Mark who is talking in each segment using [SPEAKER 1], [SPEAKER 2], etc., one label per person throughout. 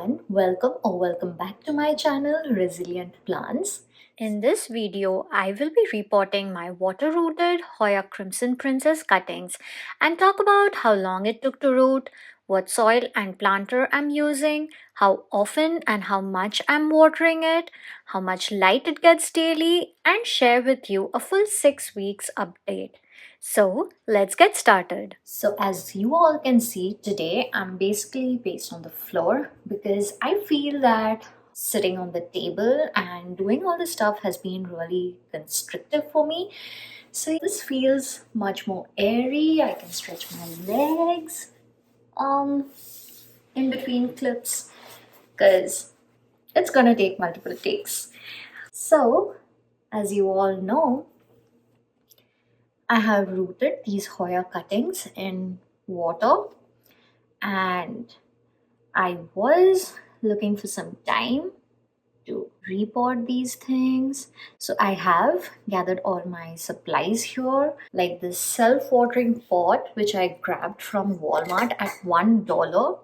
[SPEAKER 1] everyone, welcome back to my channel Resilient Plants. In this video, I will be reporting my water-rooted Hoya Crimson Princess cuttings and talk about how long it took to root, what soil and planter I'm using, how often and how much I'm watering it, how much light it gets daily, and share with you a full 6 weeks update. So let's get started. So as you all can see today, I'm basically based on the floor because I feel that sitting on the table and doing all this stuff has been really constrictive for me. So this feels much more airy. I can stretch my legs in between clips because it's gonna take multiple takes. So as you all know, I have rooted these Hoya cuttings in water and I was looking for some time to repot these things. So I have gathered all my supplies here, like this self-watering pot which I grabbed from Walmart at $1.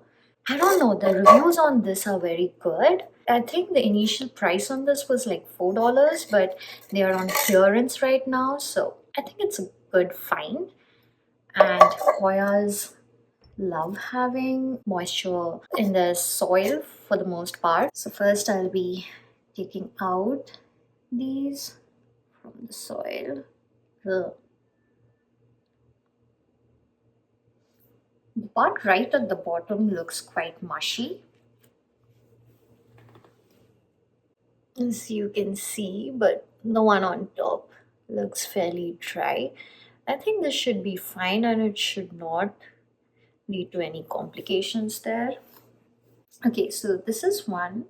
[SPEAKER 1] I don't know, the reviews on this are very good. I think the initial price on this was like $4, but they are on clearance right now, so I think it's a good find. And Hoyas love having moisture in the soil for the most part. So first I'll be taking out these from the soil. Ugh. The part right at the bottom looks quite mushy, as you can see, but the one on top looks fairly dry. I think this should be fine and it should not lead to any complications there. Okay, so this is one.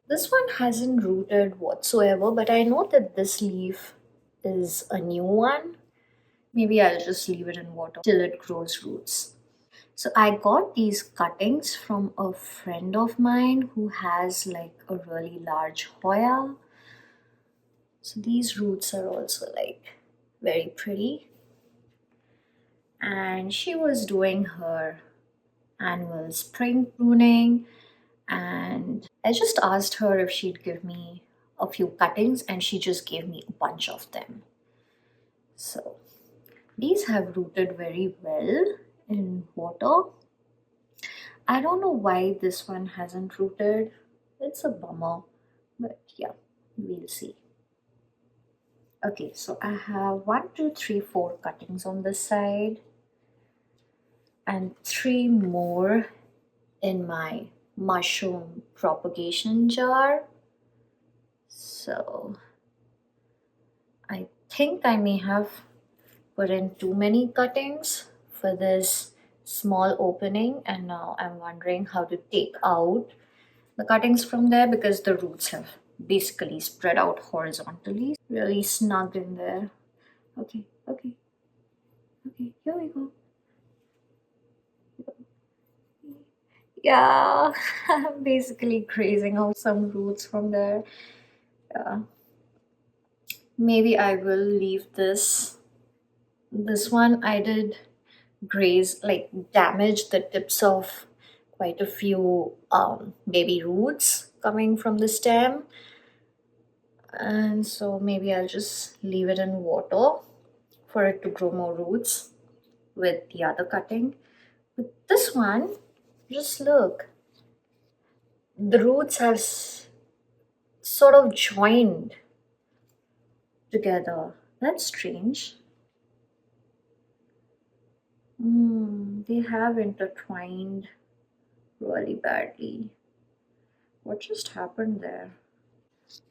[SPEAKER 1] This one hasn't rooted whatsoever, but I know that this leaf is a new one. Maybe I'll just leave it in water till it grows roots. So I got these cuttings from a friend of mine who has like a really large Hoya. So these roots are also like very pretty. And she was doing her annual spring pruning, and I just asked her if she'd give me a few cuttings and she just gave me a bunch of them. So these have rooted very well in water. I don't know why this one hasn't rooted. It's a bummer, but yeah, we'll see. Okay, so I have 1, 2, 3, 4 cuttings on this side and 3 more in my mushroom propagation jar. So I think I may have put in too many cuttings for this small opening, and now I'm wondering how to take out the cuttings from there because the roots have basically spread out horizontally, really snug in there. Okay, here we go. Yeah, I'm basically grazing out some roots from there. Yeah. Maybe I will leave this one. I did graze, like damage the tips of quite a few baby roots coming from the stem, and so maybe I'll just leave it in water for it to grow more roots with the other cutting. But this one, just look, the roots have sort of joined together. That's strange. They have intertwined really badly. What just happened there?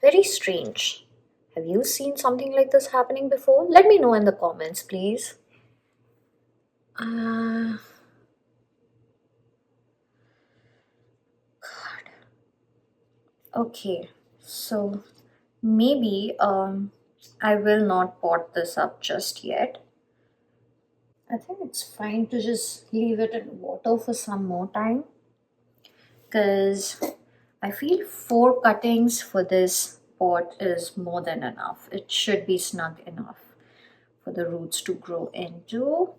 [SPEAKER 1] Very strange. Have you seen something like this happening before? Let me know in the comments, please. God. Okay, so maybe I will not pot this up just yet. I think it's fine to just leave it in water for some more time because I feel 4 cuttings for this pot is more than enough. It should be snug enough for the roots to grow into.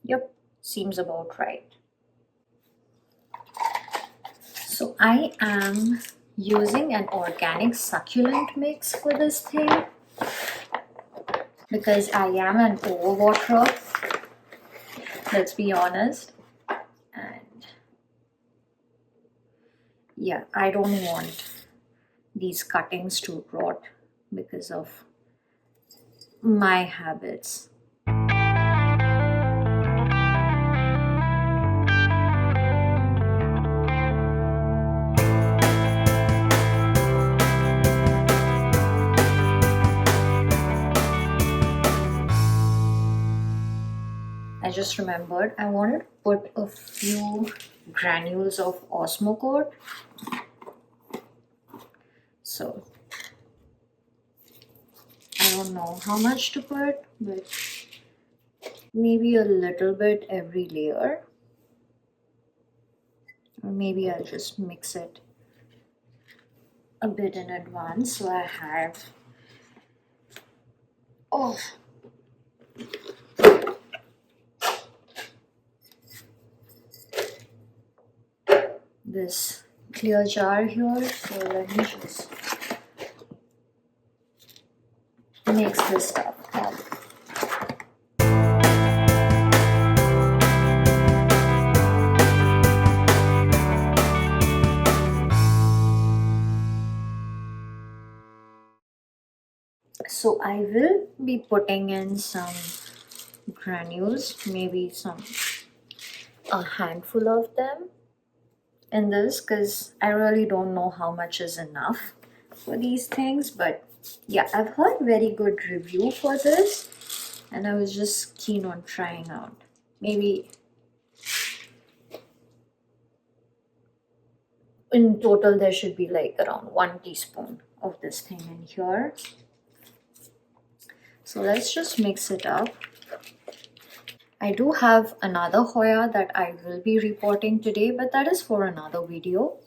[SPEAKER 1] Yep, seems about right. So I am using an organic succulent mix for this thing because I am an overwaterer, let's be honest. And yeah, I don't want these cuttings to rot because of my habits. I just remembered I wanted to put a few granules of Osmocote. So I don't know how much to put, but maybe a little bit every layer. Or maybe I'll just mix it a bit in advance so I have oh this clear jar here. So let me just mix this stuff up. So I will be putting in some granules, maybe a handful of them in this because I really don't know how much is enough for these things. But yeah, I've heard very good review for this and I was just keen on trying out. Maybe in total there should be like around 1 teaspoon of this thing in here. So let's just mix it up. I do have another Hoya that I will be reporting today, but that is for another video.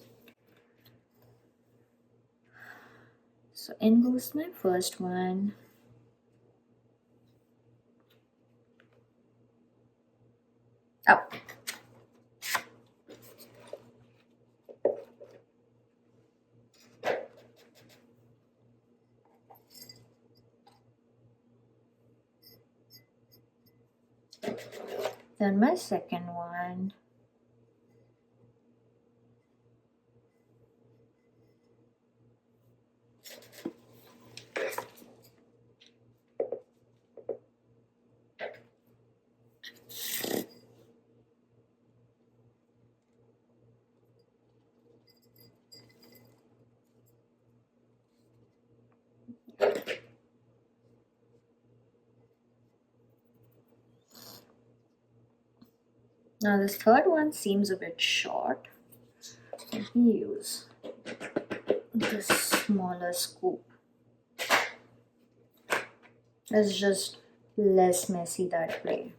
[SPEAKER 1] So in goes my first one. Oh. Then my second one. Now this third one seems a bit short. Let me use this smaller scoop. It's just less messy that way.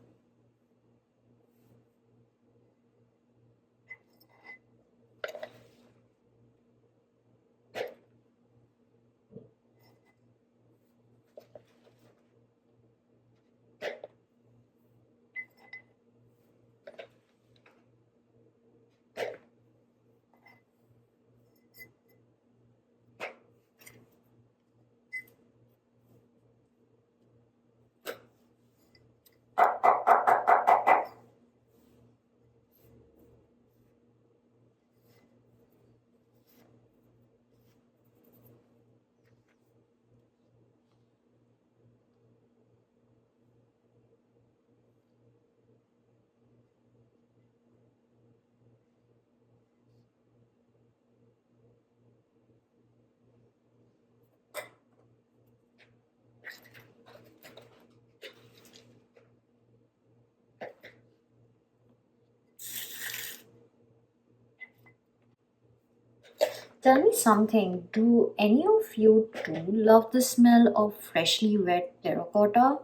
[SPEAKER 1] Tell me something, do any of you too love the smell of freshly wet terracotta?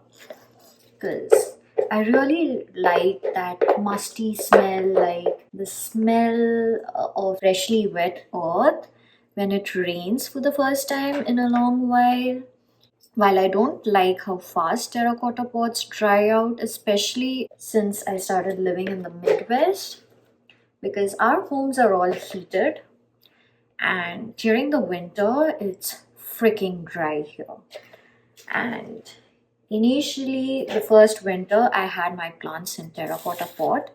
[SPEAKER 1] Because I really like that musty smell, like the smell of freshly wet earth when it rains for the first time in a long while. While I don't like how fast terracotta pots dry out, especially since I started living in the Midwest, because our homes are all heated and during the winter it's freaking dry here. And initially, the first winter, I had my plants in terracotta pot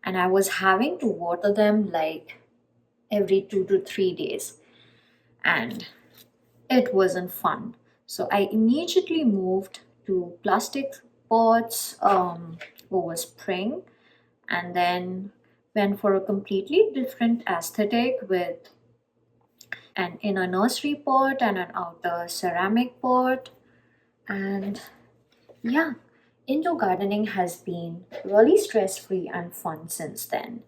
[SPEAKER 1] and I was having to water them like every 2 to 3 days. And it wasn't fun. So I immediately moved to plastic pots over spring and then went for a completely different aesthetic with an inner nursery pot and an outer ceramic pot. And yeah, indoor gardening has been really stress free and fun since then.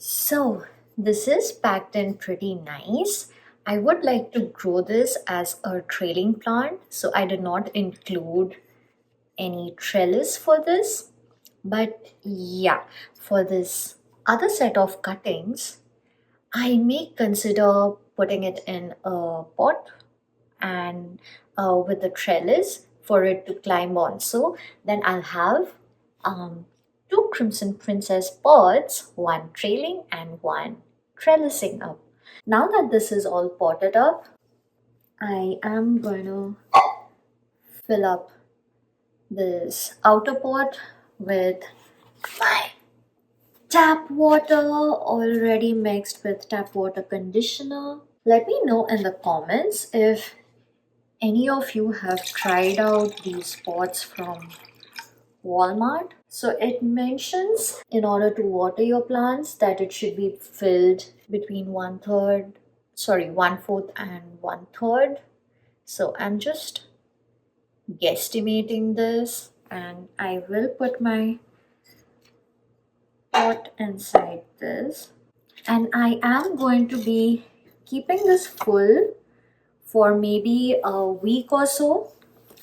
[SPEAKER 1] So, this is packed in pretty nice. I would like to grow this as a trailing plant, so I did not include any trellis for this. But yeah, for this other set of cuttings, I may consider putting it in a pot and with a trellis for it to climb on. So then I'll have um, two Crimson Princess pods, one trailing and one trellising up. Now that this is all potted up, I am going to fill up this outer pot with my tap water already mixed with tap water conditioner. Let me know in the comments if any of you have tried out these pots from Walmart. So it mentions in order to water your plants that it should be filled between one fourth and one third. So I'm just guesstimating this and I will put my pot inside this. And I am going to be keeping this full for maybe a week or so.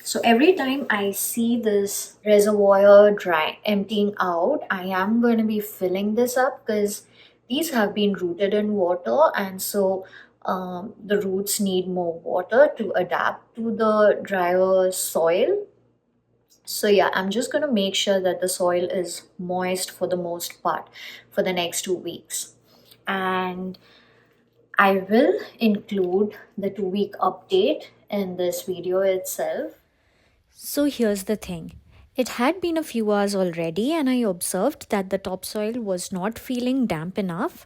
[SPEAKER 1] So every time I see this reservoir dry emptying out, I am going to be filling this up because these have been rooted in water, and so the roots need more water to adapt to the drier soil. So yeah, I'm just going to make sure that the soil is moist for the most part for the next 2 weeks. And I will include the 2 week update in this video itself.
[SPEAKER 2] So here's the thing. It had been a few hours already, and I observed that the topsoil was not feeling damp enough.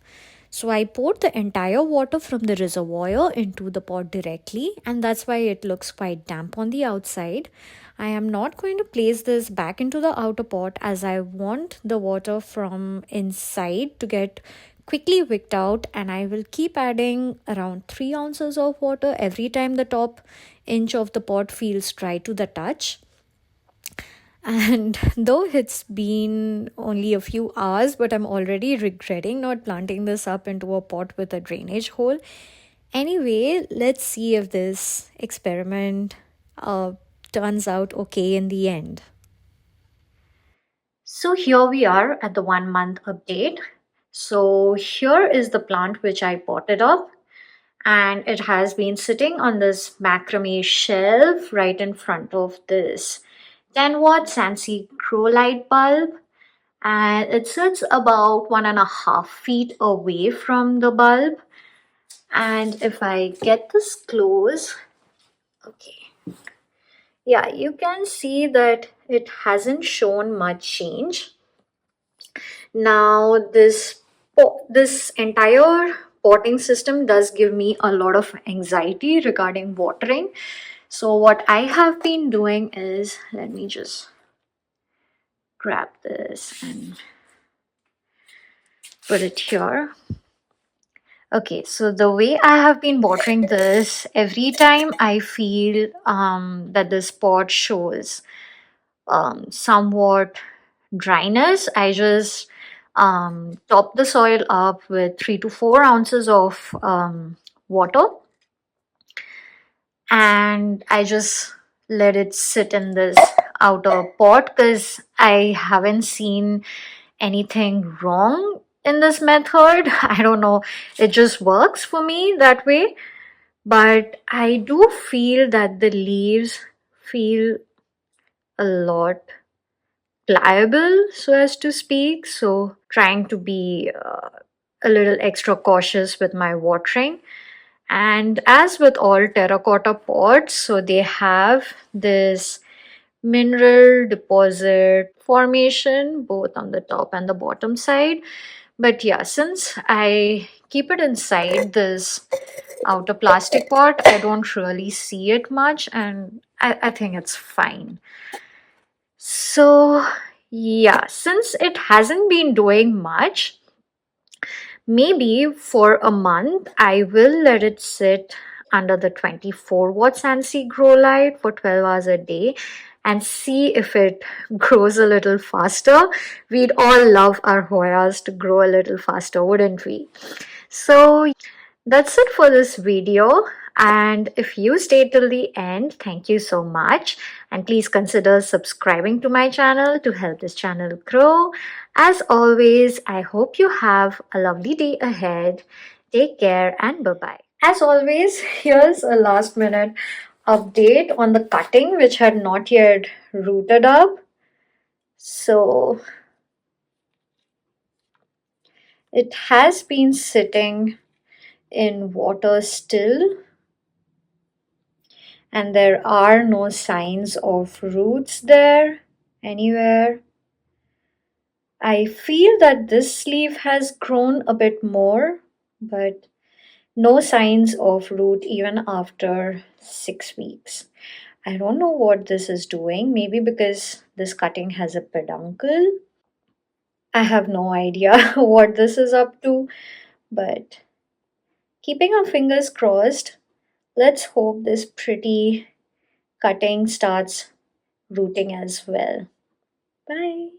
[SPEAKER 2] So I poured the entire water from the reservoir into the pot directly, and that's why it looks quite damp on the outside. I am not going to place this back into the outer pot as I want the water from inside to get quickly wicked out, and I will keep adding around 3 ounces of water every time the top inch of the pot feels dry to the touch. And though it's been only a few hours, but I'm already regretting not planting this up into a pot with a drainage hole. Anyway, let's see if this experiment turns out okay in the end.
[SPEAKER 1] So here we are at the 1 month update. So here is the plant which I potted up and it has been sitting on this macrame shelf right in front of this 10-watt Sansi Crow light bulb, and it sits about 1.5 feet away from the bulb. And if I get this close, okay, yeah, you can see that it hasn't shown much change. Now this entire potting system does give me a lot of anxiety regarding watering. So what I have been doing is, let me just grab this and put it here. Okay, so the way I have been watering this, every time I feel that the spot shows somewhat dryness, I just top the soil up with 3 to 4 ounces of water, and I just let it sit in this outer pot because I haven't seen anything wrong in this method. I don't know, it just works for me that way. But I do feel that the leaves feel a lot pliable, so as to speak. So, trying to be a little extra cautious with my watering. And as with all terracotta pots, so they have this mineral deposit formation both on the top and the bottom side. But yeah, since I keep it inside this outer plastic pot, I don't really see it much, and I think it's fine. So, yeah, since it hasn't been doing much, maybe for a month, I will let it sit under the 24-watt Sansi grow light for 12 hours a day and see if it grows a little faster. We'd all love our Hoyas to grow a little faster, wouldn't we? So, that's it for this video. And if you stayed till the end, thank you so much. And please consider subscribing to my channel to help this channel grow. As always, I hope you have a lovely day ahead. Take care and bye bye. As always, here's a last minute update on the cutting, which had not yet rooted up. So it has been sitting in water still, and there are no signs of roots there anywhere. I feel that this leaf has grown a bit more, but no signs of root even after 6 weeks. I don't know what this is doing. Maybe because this cutting has a peduncle. I have no idea what this is up to, but keeping our fingers crossed, let's hope this pretty cutting starts rooting as well. Bye.